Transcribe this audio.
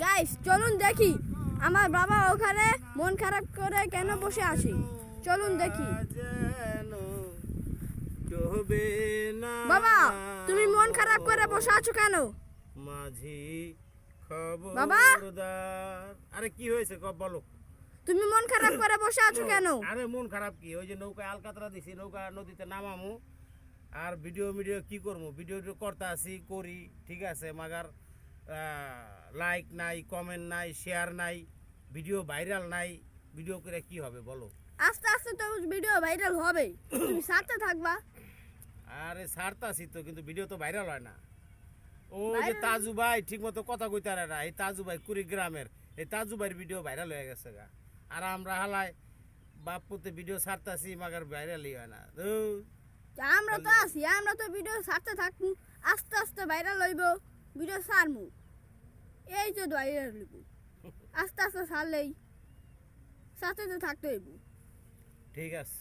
Guys চলুন দেখি আমার বাবা ওখানে মন খারাপ করে কেন বসে আছে। চলুন দেখি। বাবা তুমি মন খারাপ করে বসে আছো কেন? মাঝি খবর বাবা আরে কি হয়েছে বলো। তুমি মন খারাপ করে বসে আছো কেন? আরে মন খারাপ কি, ওই যে নৌকায় আলকাতরা দিছি, নৌকা নদীতে নামামু আর ভিডিও কি করবো, ভিডিও করতে আসি করি ঠিক আছে, মাগার লাইক নাই, কমেন্ট নাই, শেয়ার নাই, ভিডিও ভাইরাল নাই, ভিডিও করে কি হবে বলো। আস্তে আস্তে তো ভিডিও ভাইরাল হবে, তুমি সাথে থাকবা। আরে ছাড়তাছি তো, কিন্তু ভিডিও তো ভাইরাল হয় না। ও যে তাজু ভাই ঠিক মতো কথা কইতে পারে না, এই তাজু ভাই কুড়িগ্রামের, এই তাজু ভাইয়ের ভিডিও ভাইরাল হয়ে গেছে গা। আর আমরা হালায় বাপুতে ভিডিও ছাড়তাছি, মাগার ভাইরালই হয় না। আমরা তো আছি, আমরা তো ভিডিও ছাড়তে থাকবো, আস্তে আস্তে ভাইরাল হইব, ভিডিও ছাড়মু, এই তো ভাইরাল হইব। আস্তে আস্তে ছাড়লেই সাথে তো থাকতে হইব। ঠিক আছে।